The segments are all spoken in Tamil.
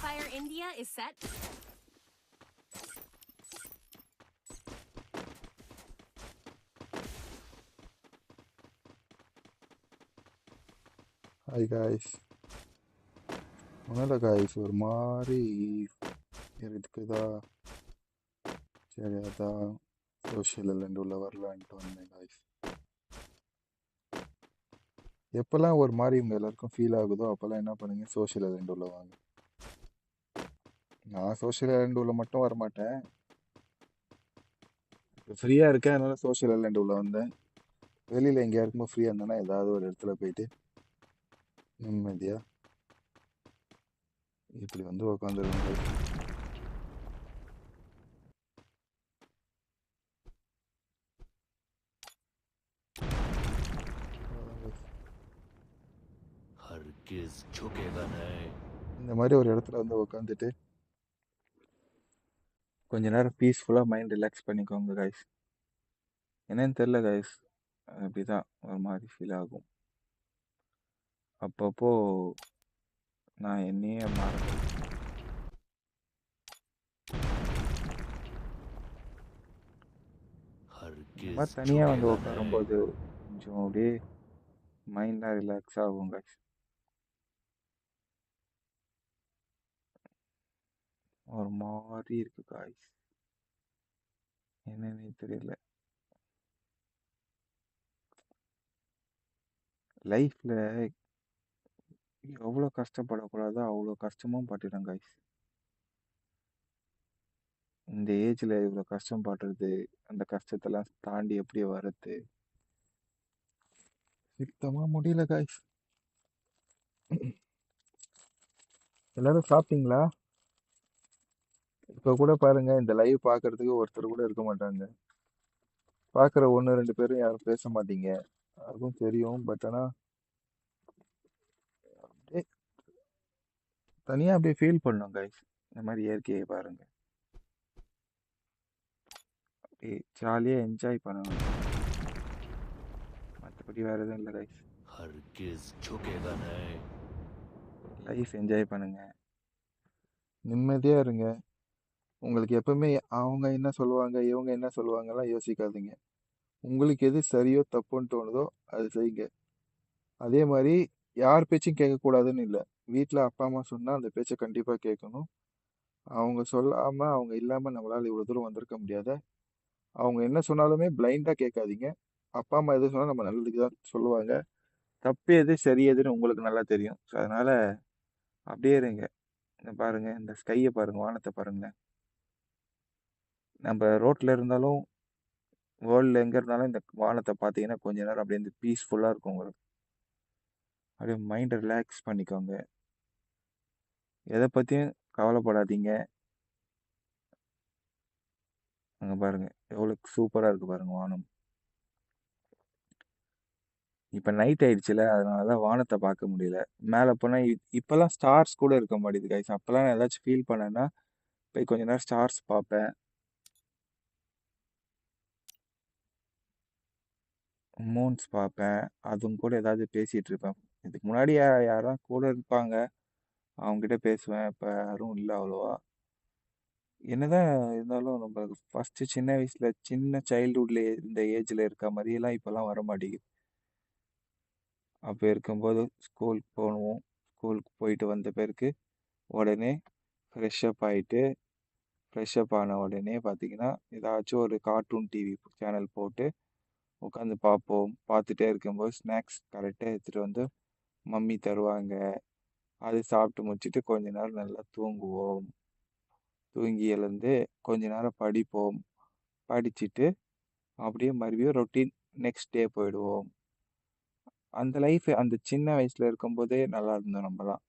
Fire India is set. Hi guys. ஒன்றும் இல்லை காய்ஸ், ஒரு மாதிரி இருக்குதா. சரி, அதான் சோஷியல் எலண்ட் உள்ள வரலான்ட்டு வந்தேன் காய்ஸ். எப்போல்லாம் ஒரு மாதிரி உங்கள் எல்லாருக்கும் ஃபீல் ஆகுதோ அப்போல்லாம் என்ன பண்ணுங்க, சோஷியல் எலண்ட் உள்ள வாங்க. நான் சோஷியல் எலண்ட் உள்ள மட்டும் வரமாட்டேன். இப்போ ஃப்ரீயாக இருக்கேன், அதனால சோஷியல் எலண்ட் உள்ள வந்தேன். வெளியில் எங்கேயா இருக்கும்போது ஃப்ரீயாக இருந்தேன்னா ஏதாவது ஒரு இடத்துல போயிட்டு நிம்மதியாக இப்படி வந்து உட்காந்துருவேன். இந்த மாதிரி ஒரு இடத்துல வந்து உட்காந்துட்டு கொஞ்ச நேரம் பீஸ்ஃபுல்லாக மைண்ட் ரிலாக்ஸ் பண்ணிக்கோங்க காய்ஸ். என்னன்னு தெரில காய்ஸ், அப்படிதான் ஒரு மாதிரி ஃபீல் ஆகும். அப்பப்போ நான் என்னையே மறந்துடுவேன். இந்த மாதிரி தனியாக வந்து உட்காரும்போது கொஞ்சம் அப்படியே மைண்டாக ரிலாக்ஸ் ஆகும் காய்ஸ். ஒரு மாதிரி இருக்கு காய்ஸ், என்னன்னு தெரியல. லைஃப்ல எவ்வளோ கஷ்டப்படக்கூடாதோ அவ்வளோ கஷ்டமும் பட்டுட்டேன் காய்ஸ். இந்த ஏஜ்ல இவ்வளோ கஷ்டம் படுறது, அந்த கஷ்டத்தெல்லாம் தாண்டி எப்படியே வர்றது சுத்தமா முடியல காய்ஸ். எல்லாரும் சாப்பிட்டீங்களா? இப்போ கூட பாருங்க, இந்த லைவ் பார்க்கறதுக்கு ஒருத்தர் கூட இருக்க மாட்டாங்க. பார்க்குற ஒன்று ரெண்டு பேரும் யாரும் பேச மாட்டீங்க, அதுவும் தெரியும். பட் ஆனால் அப்படியே தனியாக அப்படியே ஃபீல் பண்ணோம் கைஸ். இந்த மாதிரி இயற்கையை பாருங்க, அப்படியே ஜாலியாக என்ஜாய் பண்ணணும். மற்றபடி வேறு எதுவும் இல்லை கைஸ். லைஃப் என்ஜாய் பண்ணுங்க, நிம்மதியாக இருங்க. உங்களுக்கு எப்பவுமே அவங்க என்ன சொல்லுவாங்க இவங்க என்ன சொல்லுவாங்கலாம் யோசிக்காதீங்க. உங்களுக்கு எது சரியோ தப்புன்னு தோணுதோ அது செய்யுங்க. அதே மாதிரி யார் பேச்சும் கேட்கக்கூடாதுன்னு இல்லை. வீட்டில் அப்பா அம்மா சொன்னால் அந்த பேச்சை கண்டிப்பாக கேட்கணும். அவங்க சொல்லாமல் அவங்க இல்லாமல் நம்மளால் இவ்வளோ தூரம் வந்திருக்க முடியாத. அவங்க என்ன சொன்னாலுமே பிளைண்டாக கேட்காதீங்க. அப்பா அம்மா எது சொன்னாலும் நம்ம நல்லதுக்கு தான் சொல்லுவாங்க. தப்பு எது சரி எதுன்னு உங்களுக்கு நல்லா தெரியும். ஸோ அதனால் அப்படியே இருங்க. இந்த பாருங்க, இந்த ஸ்கையை பாருங்க, வானத்தை பாருங்க. நம்ம ரோட்டில் இருந்தாலும் வேர்ல்டில் எங்கே இருந்தாலும் இந்த வானத்தை பார்த்தீங்கன்னா கொஞ்ச நேரம் அப்படியே இந்த பீஸ்ஃபுல்லாக இருக்கும் உங்களுக்கு. அப்படியே மைண்டை ரிலாக்ஸ் பண்ணிக்கோங்க, எதை பற்றியும் கவலைப்படாதீங்க. அங்கே பாருங்க எவ்வளோ சூப்பராக இருக்குது பாருங்க வானம். இப்போ நைட் ஆயிடுச்சுல, அதனால தான் வானத்தை பார்க்க முடியல. மேலே போனால் இப்போல்லாம் ஸ்டார்ஸ் கூட இருக்க மாட்டேங்குது கைஸ். அப்போல்லாம் நான் ஏதாச்சும் ஃபீல் பண்ணேன்னா போய் கொஞ்ச நேரம் ஸ்டார்ஸ் பார்ப்பேன், மூன்ஸ் பார்ப்பேன், அதுவும் கூட ஏதாவது பேசிகிட்டு இருப்பேன். இதுக்கு முன்னாடி யாரும் கூட இருப்பாங்க, அவங்ககிட்ட பேசுவேன். இப்போ யாரும் இல்லை அவ்வளோவா. என்னதான் இருந்தாலும் நம்ம ஃபஸ்ட்டு சின்ன வயசில் சின்ன சைல்டுஹுட்ல இந்த ஏஜில் இருக்க மாதிரியெல்லாம் இப்போல்லாம் வர மாட்டேங்குது. அப்போ இருக்கும்போது ஸ்கூலுக்கு போகணும், ஸ்கூலுக்கு போயிட்டு வந்த பிறகு உடனே ஃப்ரெஷ்அப் ஆகிட்டு, ஃப்ரெஷ்அப் ஆன உடனே பார்த்தீங்கன்னா ஏதாச்சும் ஒரு கார்ட்டூன் டிவி சேனல் போட்டு உட்காந்து பார்ப்போம். பார்த்துட்டே இருக்கும்போது ஸ்நாக்ஸ் கரெக்டாக எடுத்துகிட்டு வந்து மம்மி தருவாங்க. அது சாப்பிட்டு முடிச்சுட்டு கொஞ்ச நேரம் நல்லா தூங்குவோம். தூங்கி எழுந்து கொஞ்ச நேரம் படிப்போம். படிச்சுட்டு அப்படியே மறுபடியும் ரொட்டீன் நெக்ஸ்ட் டே போயிடுவோம். அந்த லைஃப் அந்த சின்ன வயசில் இருக்கும்போதே நல்லா இருந்தோம் நம்மலாம்.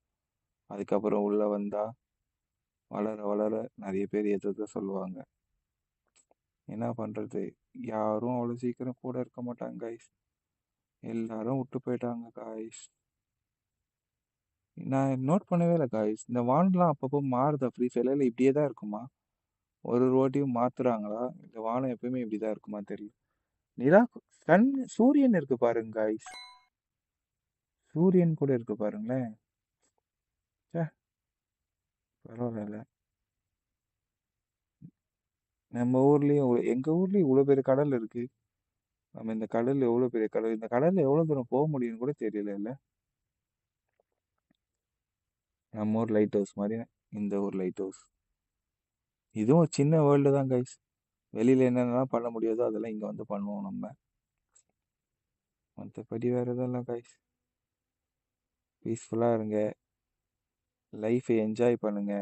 அதுக்கப்புறம் உள்ளே வந்தால் வளர வளர நிறைய பேர் எது சொல்லுவாங்க. என்ன பண்ணுறது, யாரும் அவ்வளோ சீக்கிரம் கூட இருக்க மாட்டாங்க காய்ஸ். எல்லாரும் விட்டு போயிட்டாங்க காய்ஸ். நான் நோட் பண்ணவே இல்லை காய்ஸ், இந்த வானம்லாம் அப்பப்போ மாறுதா ஃப்ரீ ஃபயரில்? இப்படியே தான் இருக்குமா? ஒரு வாட்டியும் மாத்துறாங்களா? இந்த வானம் எப்பயுமே இப்படி தான் இருக்குமா தெரியல. நிலா, சன், சூரியன் இருக்கு பாருங்க காய்ஸ். சூரியன் கூட இருக்கு பாருங்களேன். சே, பரவாயில்ல. நம்ம ஊர்லயும் எங்க ஊர்லயும் இவ்வளோ பெரிய கடல் இருக்கு. நம்ம இந்த கடல் எவ்வளோ பெரிய கடல், இந்த கடல்ல எவ்வளோ தூரம் போக முடியும்னு கூட தெரியல. நம்ம ஊர் லைட் ஹவுஸ் மாதிரி இந்த ஊர் லைட் ஹவுஸ். இதுவும் ஒரு சின்ன வேர்ல்டு தான் கைஸ். வெளியில என்னென்னலாம் பண்ண முடியாதோ அதெல்லாம் இங்க வந்து பண்ணுவோம் நம்ம. மற்றபடி வேற எதுவும் இல்லை கைஸ். பீஸ்ஃபுல்லா இருங்க, லைஃபை என்ஜாய் பண்ணுங்க,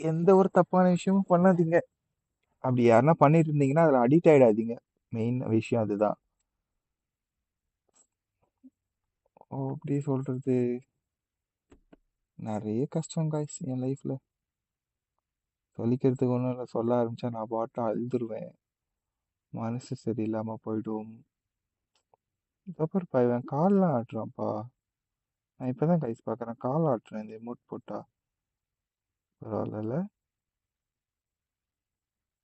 எந்த ஒரு தப்பான விஷயமும் பண்ணாதீங்க. அப்படி யாருன்னா பண்ணிட்டு இருந்தீங்கன்னா அதில் அடிக்ட் ஆயிடாதீங்க. மெயின் விஷயம் அதுதான். ஓ, அப்படி சொல்றது நிறைய கஷ்டம் காய்ஸ் என் லைஃப்ல. சொல்லிக்கிறதுக்கு ஒன்றும் இல்லை, சொல்ல ஆரம்பிச்சா நான் பாட்டு அழுதுருவேன், மனசு சரியில்லாம போயிடும். இதுக்கப்புறம் இவன் கால்லாம் ஆட்டுறான்ப்பா. நான் இப்பதான் கைஸ் பார்க்குறேன், கால் ஆட்டுறேன் இந்த எமோட் போட்டா. பரவாயில்ல,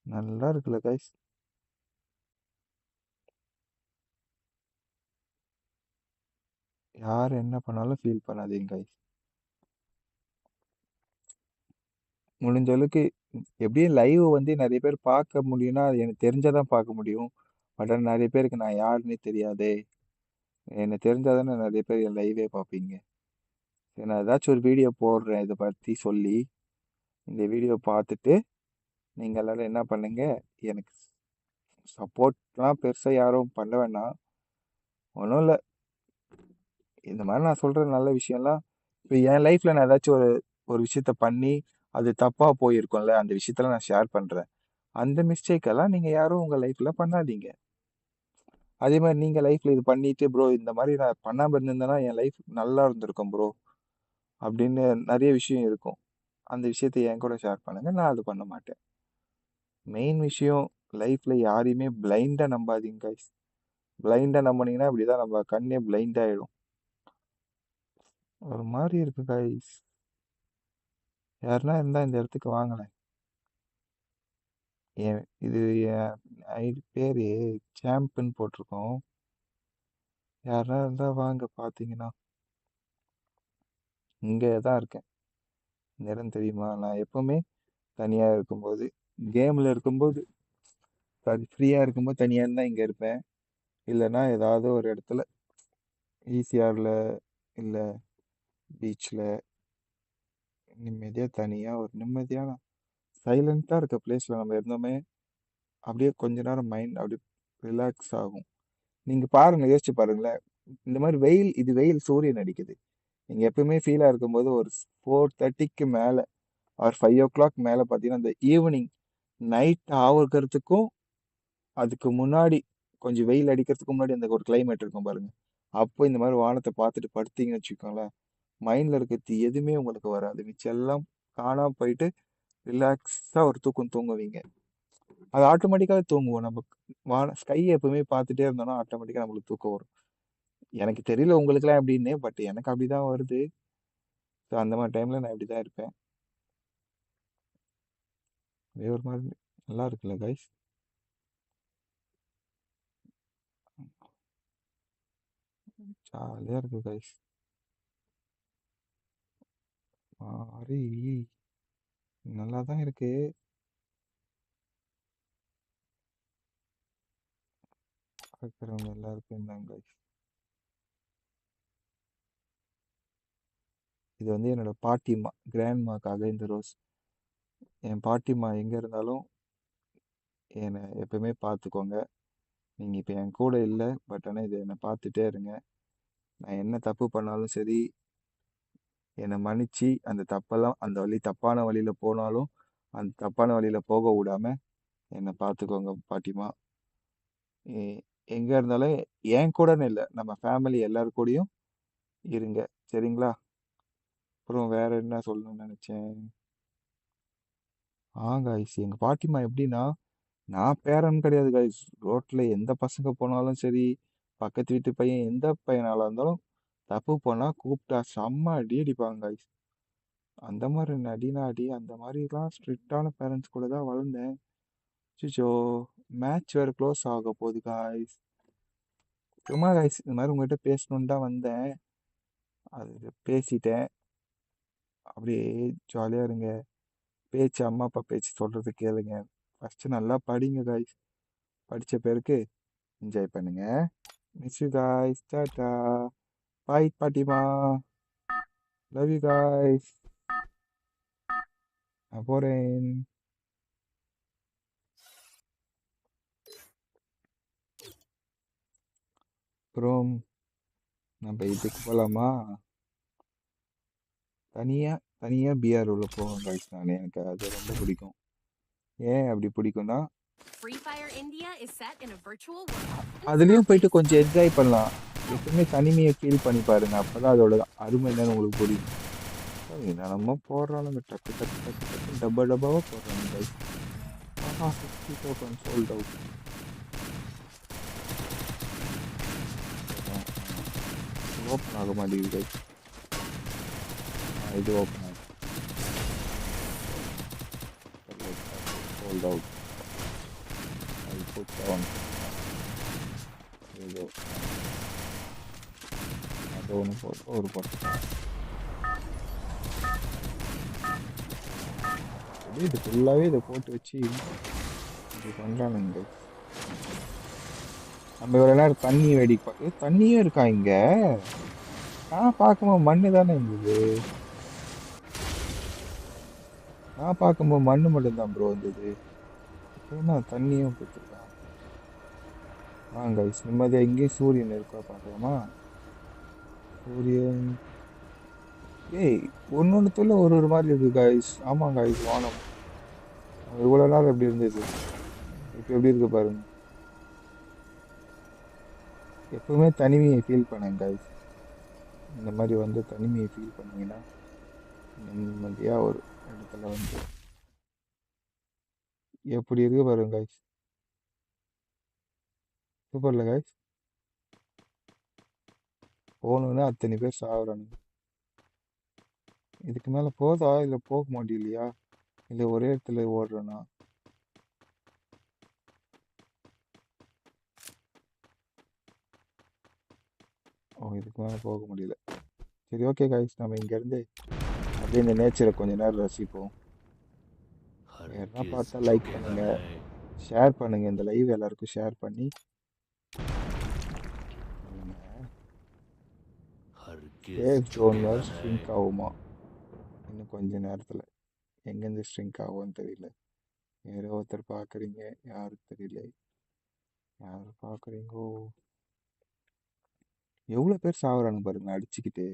நல்லா இருக்குல்ல கைஸ். யார் என்ன பண்ணாலும் ஃபீல் பண்ணாதீங்க கைஸ். முடிஞ்ச அளவுக்கு எப்படியும் லைவ் வந்து நிறைய பேர் பார்க்க முடியும்னா அது எனக்கு தெரிஞ்சாதான் பார்க்க முடியும். பட் ஆனால் நிறைய பேருக்கு நான் யாருன்னே தெரியாதே. எனக்கு தெரிஞ்சாதானே நிறைய பேர் என் லைவே பார்ப்பீங்க. சரி, நான் ஏதாச்சும் ஒரு வீடியோ போடுறேன் இதை பற்றி சொல்லி. இந்த வீடியோ பார்த்துட்டு நீங்கள் எல்லாரும் என்ன பண்ணுங்க, எனக்கு சப்போர்ட்லாம் பெருசாக யாரும் பண்ண வேணாம். ஒன்றும் இல்லை, இந்த மாதிரி நான் சொல்கிற நல்ல விஷயம்லாம் இப்போ என் லைஃப்பில் நான் ஏதாச்சும் ஒரு ஒரு விஷயத்த பண்ணி அது தப்பாக போயிருக்கோம்ல, அந்த விஷயத்தெல்லாம் நான் ஷேர் பண்ணுறேன். அந்த மிஸ்டேக் எல்லாம் நீங்கள் யாரும் உங்கள் லைஃப்பில் பண்ணாதீங்க. அதே மாதிரி நீங்கள் லைஃப்பில் இது பண்ணிட்டு ப்ரோ இந்த மாதிரி நான் பண்ணாமல் இருந்திருந்தேன்னா என் லைஃப் நல்லா இருந்திருக்கும் ப்ரோ அப்படின்னு நிறைய விஷயம் இருக்கும். அந்த விஷயத்தை என் கூட ஷேர் பண்ணுங்க, நான் அது பண்ண மாட்டேன். மெயின் விஷயம், லைஃப்ல யாரையுமே பிளைண்டா நம்பாதீங்க கைஸ். பிளைண்டா நம்பினீங்கன்னா அப்படிதான், நம்ம கண்ணே பிளைண்ட் ஆயிடும். ஒரு மாதிரி இருக்கு கைஸ். யாருன்னா இருந்தா இந்த இடத்துக்கு வாங்கலேன். என் இது என் ஐடி பேரு சாம்ப்னு போட்டிருக்கோம். யாருன்னா இருந்தா வாங்க. பார்த்தீங்கன்னா இங்கே தான் இருக்கேன். இந்த இடம் தெரியுமா? நான் எப்பவுமே தனியா இருக்கும்போது, கேம்ல இருக்கும்போது, ஃப்ரீயா இருக்கும்போது தனியா இருந்தா இங்க இருப்பேன். இல்லைன்னா ஏதாவது ஒரு இடத்துல ஈசிஆர்ல இல்ல பீச்ல நிம்மதியா தனியா ஒரு நிம்மதியான சைலண்டா இருக்க பிளேஸ்ல நம்ம இருந்தோமே, அப்படியே கொஞ்ச நேரம் மைண்ட் அப்படியே ரிலாக்ஸ் ஆகும். நீங்க பாருங்க, யோசிச்சு பாருங்களேன். இந்த மாதிரி வெயில், இது வெயில் சூரியன் அடிக்குது. நீங்க எப்பவுமே ஃபீலா இருக்கும்போது ஒரு 4:30க்கு மேல ஆர் 5 o'clock மேல பாத்தீங்கன்னா இந்த ஈவினிங் நைட் ஆகுறதுக்கும் அதுக்கு முன்னாடி கொஞ்சம் வெயில் அடிக்கிறதுக்கு முன்னாடி அந்த ஒரு கிளைமேட் இருக்கும் பாருங்க. அப்போ இந்த மாதிரி வானத்தை பார்த்துட்டு படுத்தீங்கன்னு வச்சுக்கோங்களேன், மைண்ட்ல இருக்கிறது எதுவுமே உங்களுக்கு வராது. மிச்சம் எல்லாம் காணாம போயிட்டு ரிலாக்ஸா ஒரு தூக்கம் தூங்குவீங்க. அது ஆட்டோமேட்டிக்காவே தூங்குவோம் நம்ம. ஸ்கை எப்பவுமே பார்த்துட்டே இருந்தோம்னா ஆட்டோமேட்டிக்கா நம்மளுக்கு தூக்கம் வரும். எனக்கு தெரியல உங்களுக்குலாம் எப்படின்னு, பட் எனக்கு அப்படிதான் வருது. ஸோ அந்த மாதிரி டைம்ல நான் இப்படிதான் இருப்பேன். அதே ஒரு மாதிரி நல்லா இருக்குல்ல கைஸ். ஜாலியா இருக்கு கைஸ். மாறி நல்லா தான் இருக்கு. பார்க்குறவங்க எல்லாருக்கும் தான் கைஸ். இது வந்து என்னோட பாட்டிம்மா, கிராண்ட்மாக்காக இந்த ரோஸ். என் பாட்டிம்மா எங்க இருந்தாலும் என்னை எப்பவுமே பார்த்துக்கோங்க. நீங்க இப்ப என் கூட இல்லை, பட் ஆனால் இது என்னை பார்த்துட்டே இருங்க. நான் என்ன தப்பு பண்ணாலும் சரி, என்னை மன்னிச்சு அந்த தப்பெல்லாம், அந்த வழி தப்பான வழியில போனாலும் அந்த தப்பான வழியில போக விடாம என்னை பார்த்துக்கோங்க பாட்டிமா. எ- எங்க இருந்தாலும் என் கூடன்னு இல்லை, நம்ம ஃபேமிலி எல்லாரு கூடயும் இருங்க. சரிங்களா? அப்புறம் வேற என்ன சொல்லணும்னு நினைச்சேன். காய்ஸ், எங்க பாட்டிமா எப்படின்னா, நான் பேரன் கிடையாது காய்ஸ். ரோட்ல எந்த பசங்க போனாலும் சரி, பக்கத்து வீட்டு பையன் எந்த பையனால இருந்தாலும் தப்பு பண்ணா கூப்பிட்டா செம்ம அடி அடிப்பாங்க காய்ஸ். அந்த மாதிரி அடினா அடி, அந்த மாதிரிலாம் ஸ்ட்ரிக்டான பேரண்ட்ஸ் கூட தான் வளர்ந்தேன். சிச்சோ, மேட்ச் வேற க்ளோஸ் ஆக போகுது காய்ஸ். சும்மா காய்ஸ் இந்த மாதிரி உங்ககிட்ட பேசணுன்னு தான் வந்தேன். அது பேசிட்டேன். அப்படியே ஜாலியாக இருங்க. பேச்சு அம்மா அப்பா பேச்சு சொல்றது கேளுங்க. ஃபஸ்ட்டு நல்லா படிங்க காய்ஸ். படித்த பேருக்கு என்ஜாய் பண்ணுங்க. Miss you guys. டாட்டா. பாய் பாட்டிமா. Love you guys. நான் போகிறேன். அப்புறம் நம்ம இதுக்கு போகலாமா? தனியாக பிஆர் உள்ள போவேன் காய்ஸ். நான் எனக்கு அது ரொம்ப பிடிக்கும். ஏன் அப்படி பிடிக்கும்னா அதுலேயும் போயிட்டு கொஞ்சம் என்ஜாய் பண்ணலாம். எப்பவுமே தனிமையை ஃபீல் பண்ணி பாருங்க. அப்போதான் அதோட அருமை என்னன்னு உங்களுக்கு புரியும். என்னென்னமோ போடுறானுங்க. டக்கு டக்கு டக்கு டக்கு டப்பாவாக போடுறாங்க காய்ஸ். 50,000 sold out. ஓப்பன் ஆக மாட்டேங்குது கைஸ். இது ஓப்பன் ஆகும். Sold out. அது புட் டவுன். ஏதோ அது ஒன்று போட்டு ஒரு போட்டு இது ஃபுல்லாகவே இதை போட்டு வச்சு இப்படி பண்ணுறானுங்க கைஸ். நம்ம இவ்வளோ நேரம் தண்ணி வேடிக்கை பார்க்க தண்ணியே இருக்கா இங்கே? நான் பார்க்கும்போது மண்ணு தானே இருந்தது. நான் பார்க்கும்போது மண்ணு மட்டும்தான் ப்ரோ இருந்தது. ஏன்னா தண்ணியும் கொடுத்துருக்கான். வாங்க நிம்மதியாக இங்கேயும் சூரியன் இருக்கா பார்க்கலாமா? சூரியன் ஏய் ஒன்னொன்னுத்துல ஒரு மாதிரி இருக்கு காய்ஸ். ஆமாம் காய்ஸ் வானம் இவ்வளோ நேரம் எப்படி இருந்தது இப்போ எப்படி இருக்கு பாருங்க. எப்பவுமே தனிமையை ஃபீல் பண்ணுங்க காய்ஸ். இந்த மாதிரி வந்து தனிமையை ஃபீல் பண்ணீங்கன்னா நிம்மதியாக ஒரு இடத்துல வந்து எப்படி இருக்கு பாருங்க காய்ஸ். சூப்பர்ல காய்ஸ். போகணுன்னா அத்தனை பேர் சாகுறானுங்க. இதுக்கு மேலே போதா இல்லை போக மாட்டேலையா இல்லை ஒரே இடத்துல ஓடுறேன்னா? ஓ இதுக்கு மேலே போக முடியல. சரி ஓகே காய்ஸ், நம்ம இங்கேருந்து அப்படியே இந்த நேச்சரை கொஞ்ச நேரம் ரசிப்போம். யாருன்னா பார்த்தா லைக் பண்ணுங்க, ஷேர் பண்ணுங்க. இந்த லைவ் எல்லாருக்கும் ஷேர் பண்ணி சேஃப் ஜோன் வேறு ஸ்ட்ரிங்க் ஆகுமா இன்னும் கொஞ்ச நேரத்தில். எங்கேருந்து ஸ்ட்ரிங்க் ஆகும்னு தெரியல. யாரோ ஒருத்தர் பார்க்குறீங்க, யாரும் தெரியல. யார் பார்க்குறீங்கோ? எவ்வளோ பேர் சாகுறானுங்க பாருங்க அடிச்சுக்கிட்டு.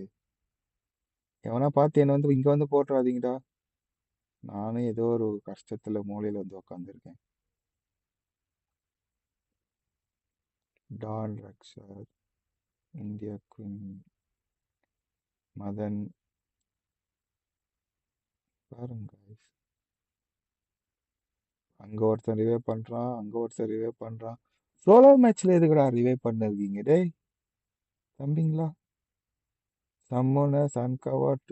எவனா பார்த்து என்னை வந்து இங்கே வந்து போட்டுறாதீங்கடா. நானும் ஏதோ ஒரு கஷ்டத்தில் மூலையில் வந்து உக்காந்துருக்கேன். டான் ரக்ஷர், இந்தியா குயின், மதன் பாருங்க. அங்கே ஒருத்தன் ரிவே பண்ணுறான், அங்கே ஒருத்தன் ரிவே பண்ணுறான். சோலோ மேட்ச்சில் எதுக்குடா ரிவே பண்ணிருக்கீங்க டேய் தம்பிங்களா? சம்மோன சன்கவாட்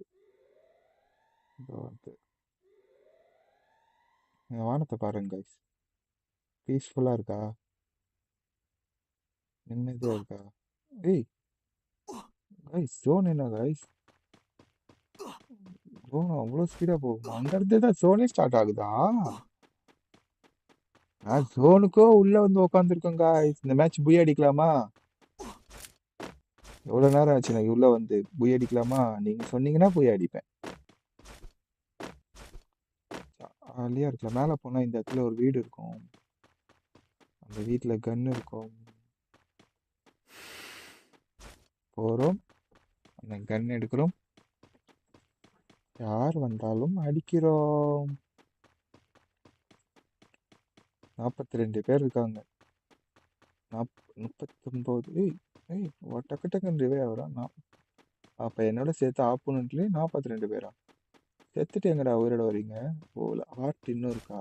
வானத்தை பாருங்க கைஸ். பீஸ்ஃபுல்லாக இருக்கா? நிம்மதியாக இருக்கா? ஏய் கைஸ் ஜோன் என்ன கைஸ்? ஜோன் அவ்வளோ ஸ்பீடாக போகுமா? அங்கேருந்து தான் ஜோனே ஸ்டார்ட் ஆகுதா? நான் ஜோனுக்கோ உள்ளே வந்து உக்காந்துருக்கேன் கைஸ். இந்த மேட்ச் புய் அடிக்கலாமா? எவ்வளோ நேரம் ஆச்சு நான் உள்ளே வந்து புய் அடிக்கலாமா? நீங்கள் சொன்னீங்கன்னா புய் அடிப்பேன். ஜாலியாக இருக்கலாம். மேலே போனால் இந்த இடத்துல ஒரு வீடு இருக்கும். அந்த வீட்டில் கன் இருக்கும். போகிறோம், அந்த கன் எடுக்கிறோம், யார் வந்தாலும் அடிக்கிறோம். 42 பேர் இருக்காங்க. 39. ஏய் டக்கு டக்குன்னு ரிவே ஆகிறான். அப்போ என்னோட சேர்த்து ஆப்போனண்ட்லேயே 42 பேரா? செத்துட்டு எங்கடா உயிரோட வரீங்க? போகல. ஆர்ட் இன்னும் இருக்கா?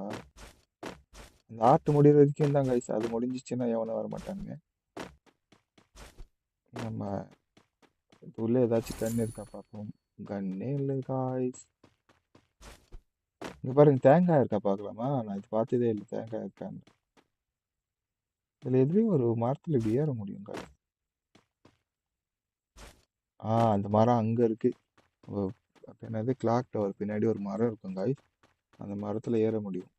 அந்த ஆர்ட் முடிகிற வரைக்கும் தான் கைஸ். அது முடிஞ்சிச்சுன்னா எவனும் வர மாட்டானுங்க. நம்ம உள்ளே ஏதாச்சும் கன் இருக்கா பார்ப்போம். கன்னே இல்லை காய்ஸ். இங்கே பாருங்க தேங்காய் இருக்கா பார்க்கலாமா? நான் இது பார்த்ததே இல்லை தேங்காய் இருக்கான்னு. இதில் எதுலேயும் ஒரு மரத்தில் இப்படி ஏற முடியும் காய்ஸ். அந்த மரம் அங்கே இருக்கு. அப்போ என்னது கிளாக் டவர் பின்னாடி ஒரு மரம் இருக்கும் காய்ஸ். அந்த மரத்தில் ஏற முடியும்.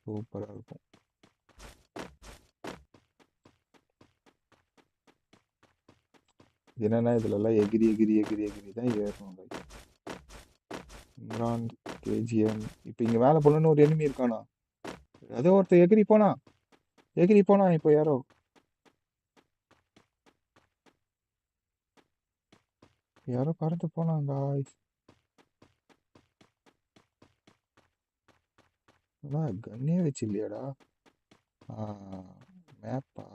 சூப்பராக இருக்கும். என்னன்னா இதுலலாம் எகிரி எகிரி எகிரி எகிரி தான் ஏறணும் காய்ஸ். இம்ரான் கேஜிஎம். இப்போ இங்கே மேலே போனோன்னு ஒரு எனிமி இருக்கானா? அதோ ஒருத்தர் எகிரி போனா இப்போ யாரோ பறந்து போனாங்க காய்ஸ். அதான் கண்ணே வச்சு இல்லையாடா? மேப்பா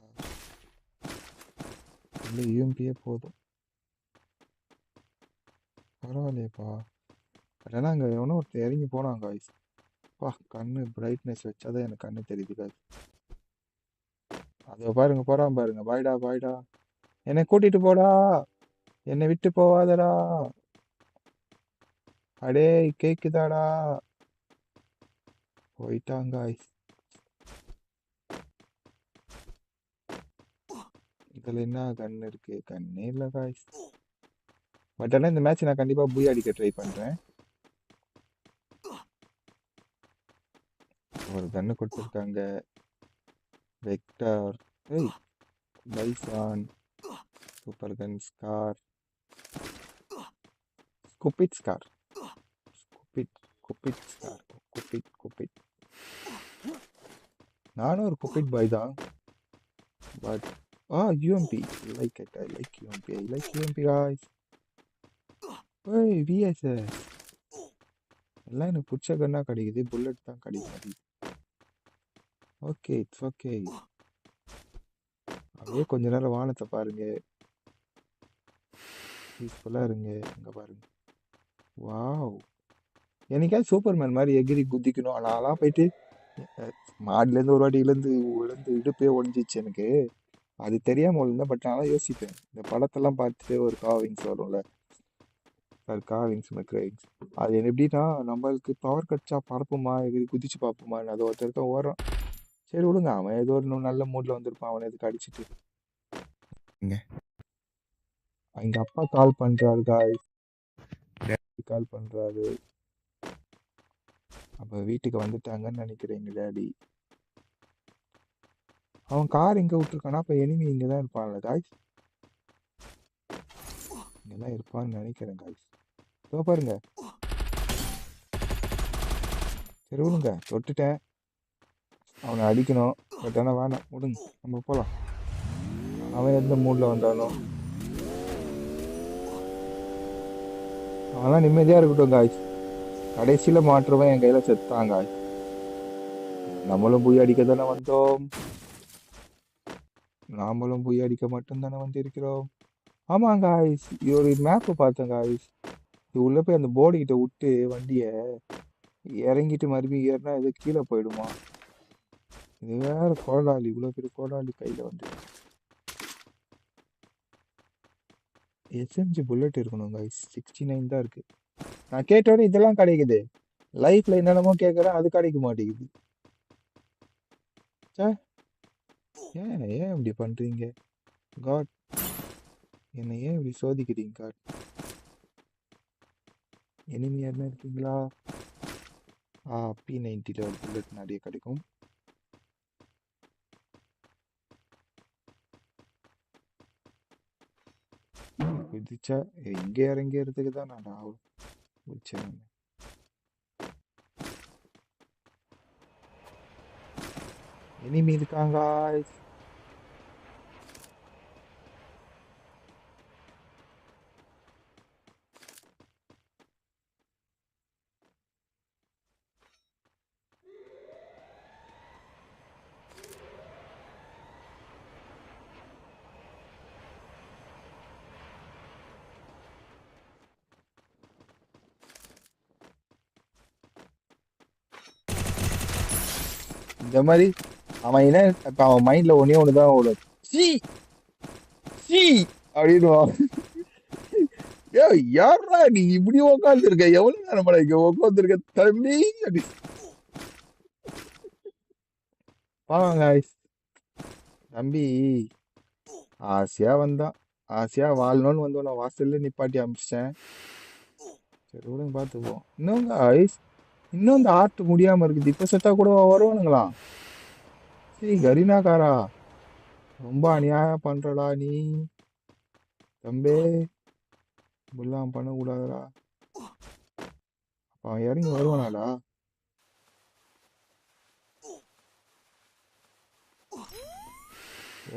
இல்லை யூஎம்பியே போதும். பரவாயில்லையப்பா. இல்லைன்னா அங்கே எவனோ ஒருத்தர் இறங்கி போனாங்க காய்ஸ். பா கண்ணு பிரைட்னஸ் வச்சாதான் எனக்கு கண்ணு தெரியுது காய்ஸ். அதோ பாருங்க போறான் பாருங்க. பாய்டா பாய்டா. என்னை கூட்டிட்டு போடா. என்னை விட்டு போவாதடா. அடே கேக்குதாடா? போயிட்டாங்க காய்ஸ். இதில் என்ன கண்ணு இருக்கு? கண்ணே இல்லை காய்ஸ். பட் ஆனால் இந்த மேட்ச் நான் கண்டிப்பாக பூய் அடிக்க ட்ரை பண்ணுறேன். ஒரு கன்று கொடுத்துருக்காங்க. வெக்டார், ஏய் Bizon, super gun, SCAR, cupid SCAR, cupid SCAR, cupid. நானும் ஒரு குப்பிட் பாய் தான். But UMP, I like UMP guys. ஏய் விஎஸ்எஸ் எல்லாம் எனக்கு பிடிச்ச கன்னா கிடைக்குது. புல்லட் தான் கிடைக்க மாட்டேங்குது. Okay it's okay. அப்படியே கொஞ்ச நேரம் வானத்தை பாருங்க. பீஸ்ஃபுல்லாக இருங்க. அங்கே பாருங்க. வாவ், என்னைக்காவது சூப்பர்மேன் மாதிரி எகிரி குதிக்கணும். நான்லாம் போயிட்டு மாடிலேருந்து ஒரு வாட்டி விழுந்து இடுப்பே ஒடிஞ்சிச்சு எனக்கு. அது தெரியாமல் விழுந்தேன். பட் நான்லாம் யோசிப்பேன், இந்த படத்தெல்லாம் பார்த்துட்டு ஒரு காவிங்ஸ் வரும்ல, காவிங்ஸ் மெக்ரைங்ஸ், அது எப்படின்னா நம்மளுக்கு பவர் கட்சா பறப்புமா எகிரி குதிச்சு பார்ப்போமா. அது ஒருத்தருக்க ஓடுறான். சரி விடுங்க, அவன் ஏதோ ஒரு நல்ல மூடில் வந்திருப்பான். அவனை எதுக்கு அடிச்சுட்டு. எங்கள் அப்பா கால் பண்ணுறாரு காய்ஸ். கால் பண்ணுறாரு. அப்போ வீட்டுக்கு வந்துட்டாங்கன்னு நினைக்கிறேன் எங்கள் டேடி. அவன் கார் எங்கே விட்டுருக்கானா? அப்போ எனிமி இங்கே தான் இருப்பான்ல காய்ஸ். இங்கே தான் இருப்பான்னு நினைக்கிறேன் காய்ஸ். இதோ பாருங்க. சரி விடுங்க, தொட்டுட்டேன். அவனை அடிக்கணும். பட் ஆனால் வேணாம், விடுங்க, நம்ம போகலாம். அவன் எந்த மூடில் வந்தானோ அவன்லாம் நிம்மதியாக இருக்கட்டும் காய்ஸ். கடைசியில் மாற்றுவன் என் கையில் செத்தான் காய்ஸ். நம்மளும் போய் அடிக்க தானே வந்தோம். நாமளும் போய் அடிக்க மட்டும்தானே வந்திருக்கிறோம். ஆமாம் காய்ஸ், ஒரு மேப்பு பார்த்தேன் காய்ஸ். இது உள்ளே போய் அந்த போர்டு கிட்ட விட்டு வண்டியை இறங்கிட்டு மறுபடியும் ஏறினா இது கீழே போயிடுமா? இது வேற கோடாலி, இவ்வளோ பெரிய கோடாலி கையில் வந்து. எஸ்எம்ஜி புல்லட் இருக்கணும் காய்ஸ். 69 தான் இருக்கு. நான் கேட்டோட இதெல்லாம் கிடைக்குது. லைஃப்ல என்னென்னமோ கேட்குறேன், அது கிடைக்க மாட்டேங்குது. ஏன் இப்படி பண்றீங்க காட்? என்னை ஏன் இப்படி சோதிக்கிறீங்க காட்? எனிமி யாருன்னா இருக்கீங்களா? P90 ஒரு புல்லட் நிறைய கிடைக்கும். குதிச்சா எங்கே இறங்கிறதுக்கு தான் நான் குதிச்சேன். எனிமி இருக்காங்க. இந்த மாதிரி அவன் என்ன, இப்போ அவன் மைண்ட்ல ஒன்னே ஒண்ணுதான் ஓடும். சி சி அப்படின்னுவான். யாரா நீ இப்படி உட்காந்து இருக்க? எவ்வளவு நேரம் இங்க உட்காந்து இருக்க தம்பி? அப்படி பாவாங்க தம்பி ஆசையா வந்தான். ஆசையா வாழணும்னு வந்து உன்னை வாசல்ல நிப்பாட்டி அமிச்சிட்டேன். சரி விடுங்க பார்த்துப்போம். இன்னும் guys, இன்னும் இந்த ஆர்ட் முடியாம இருக்குது. இப்ப செத்தா கூட வருவானுங்களாம். சரி கரீனாக்காரா, ரொம்ப அநியாயம் பண்றடா நீ தம்பி. இப்படிலாம் பண்ணக்கூடாதுடா. அவன் இறங்கி வருவானாடா?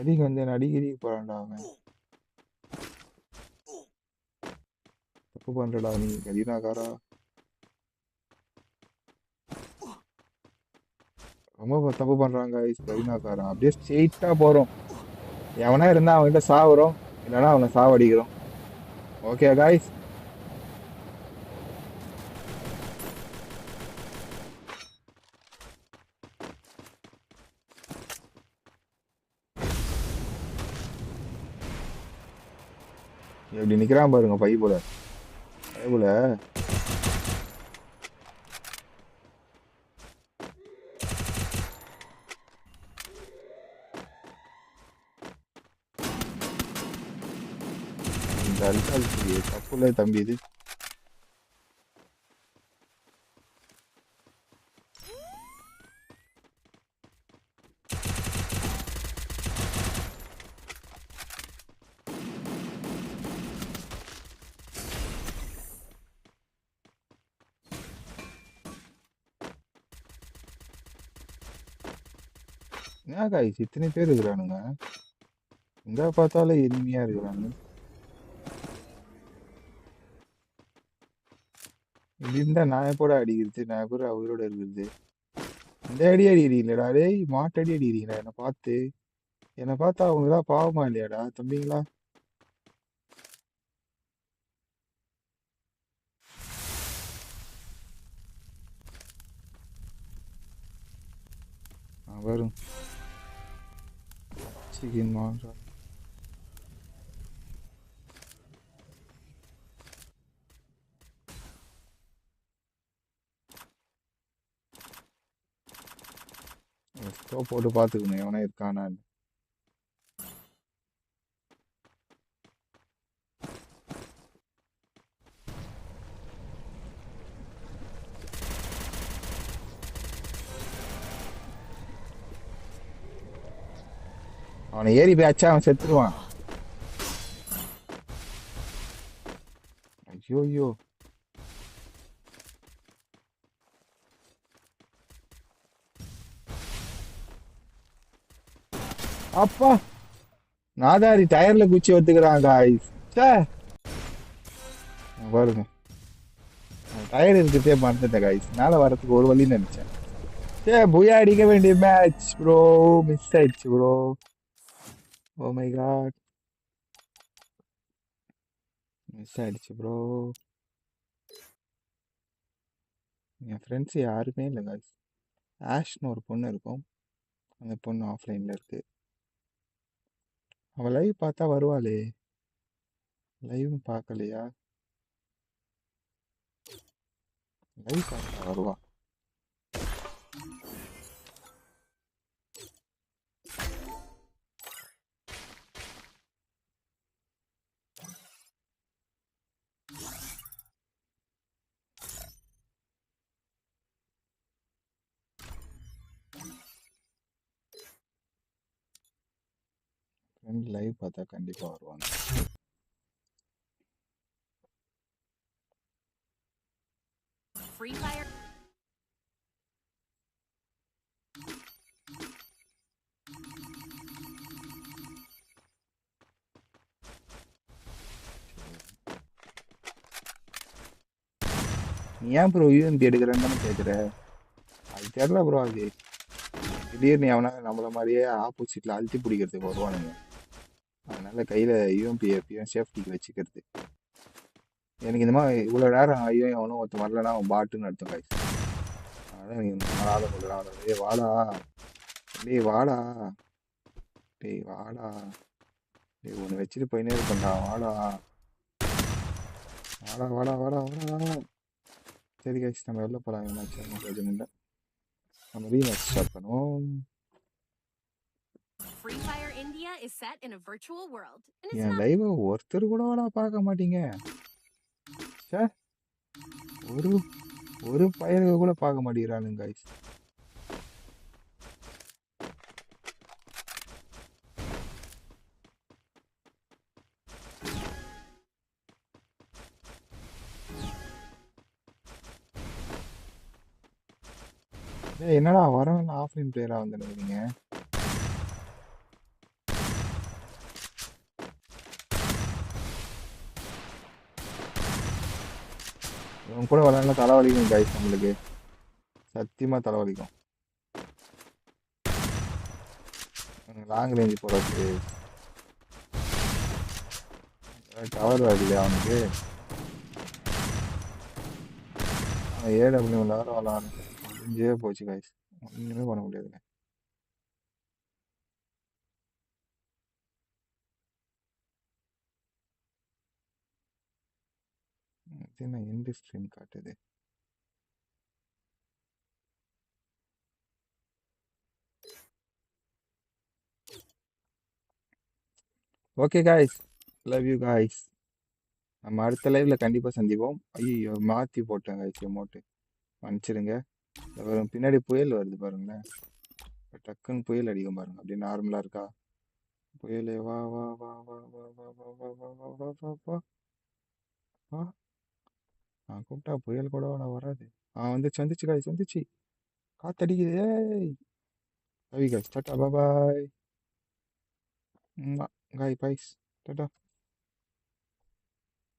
எதுக்கு வந்து அடிக்கடி போறான்டா அவன். தப்பு பண்றடா நீ கரீனாக்காரா. ரொம்ப தப்பு பண்றாங்க கரீனாக்காரன். அப்படியே ஸ்ட்ரெயிட்டா போறோம். எவனா இருந்தா அவன்கிட்ட சாவுறோம், இல்லைன்னா அவனை சாவடிக்கிறோம். ஓகே காய்ஸ், எப்படி நிக்கிறான் பாருங்க பைப்புல பைப்புல. இந்த அல்கால்சி தப்புல தம்பி இது. ஏன் காய்ஸ் இத்தனை பேர் இருக்கிறானுங்க? எங்க பார்த்தாலும் எளிமையா இருக்கிறாங்க. இப்படி இருந்தா நான் எப்போட அடிக்கிறது? நான் எப்போ அவரோட இருக்கிறது? இந்த அடி அடிக்கிறீங்களா டேய்? மாட்டடி அடிக்கிறீங்களா என்னை பார்த்து? என்னை பார்த்தா அவங்கதான் பாவமா இல்லையாடா தம்பிங்களா? வரும் சிக்கன் மாங்கா. போட்டு பார்த்துக்கணும் எவனா இருக்கானான்னு. அவனை ஏறி போய் அச்சா அவன் செத்துருவான். ஐயோ ஐயோ, அப்பா நாதாரி டயர்ல குச்சி ஒத்துக்கிறான் காய்ஸ். பாருங்க டயர் இருக்கிறதே மறந்துட்டேன் காய்ஸ். மேல வரதுக்கு ஒரு வழி நினைச்சேன். புயா அடிக்க வேண்டிய மேட்ச் ப்ரோ, மிஸ் ஆயிடுச்சு bro. Oh my God, miss ஆயிடுச்சு ப்ரோ. என் ஃப்ரெண்ட்ஸ் யாருமே இல்லை காய்ஸ். ஆஷ்னு ஒரு பொண்ணு இருக்கும், அந்த பொண்ணு ஆஃப்லைன்ல இருக்கு. அவள் லைவ் பார்த்தா வருவாளே, லைவ் பார்க்கலையா? லைவ் பார்த்தா வருவா. ஃப்ரெண்ட் லைவ் பார்த்தா கண்டிப்பா வருவாங்க. Free Fire. நீ ஏன் ப்ரோ யூஎம்பி எடுக்கிறேன்னு தானே கேட்குற? அது தெரியல ப்ரோ. அது திடீர்னு எவனா நம்மள மாதிரியே ஆப்போசிட்ல அழுத்தி பிடிக்கிறதுக்கு வருவானுங்க. அதனால கையில யூஎம்பி எப்பயும் சேஃப்டிக்கு வச்சுக்கிறது. எனக்கு இந்த மாதிரி இவ்வளோ நேரம் ஐயோ எவனும் ஒருத்தன் வரலன்னா அவன் பாட்டுன்னு அர்த்தம் காய்ச்சி. அதான் எனக்கு மாறாத சொல்கிறான். டேய் வாடா, டேய் வாடா, டேய் வாடா, டேய் ஒன்று வச்சுட்டு போயினே இருக்கண்டா, வாடா வாடா வாடா வாடா வாடா. சரி காய்ச்சி நம்ம வெளில போகலாம். என்னாச்சு பிரச்சனை இல்லை. நம்ம ரீமேட்ச் ஸ்டார்ட் பண்ணுவோம். Free Fire India is set in a virtual world. And it's N not live ஒருத்தர் கூடவாடா பார்க்க மாட்டீங்க. ச்சே, ஒரு ஒரு பயலுக கூட பார்க்க மாட்டேங்கிறானுங்க guys. டேய் என்னடா வரவன் ஆஃப்லைன் பிளேயரா வந்துருக்கீங்க? இவன் கூட விளையாண்டா தலைவலிக்கும் guys நம்மளுக்கு. சத்தியமா தலைவலிக்கும். லாங் ரேஞ்ச் போறதுக்கு டவர் வரலையா அவனுக்கு? அவன் ஏடபிள்யூ விளாட்றான். முடிஞ்சே போச்சு guys. ஒண்ணுமே பண்ண முடியாதுங்க. இது என்ன எண்ட் ஸ்ட்ரீம் காட்டுது? Okay guys, love you guys. நம்ம அடுத்த லைவ்ல கண்டிப்பா சந்திப்போம். ஐயோ மாத்தி போட்டேன் guys எமோட்டு. மன்னிச்சிடுங்க. வரும் பின்னாடி புயல் வருது பாருங்களேன். டக்குன்னு புயல் அடிக்கும் பாருங்க. அப்படியே நார்மலா இருக்கா? புயலே வா வா வா வா வா வா வா வா வா வா வா வா வா வா. நான் கூப்பிட்டா புயல் கூட வராது. வந்துச்சு வந்துச்சு guys வந்துச்சு. காத்தடிக்குது. ஏய் love you guys. Tata bye. Bye guys. Tata.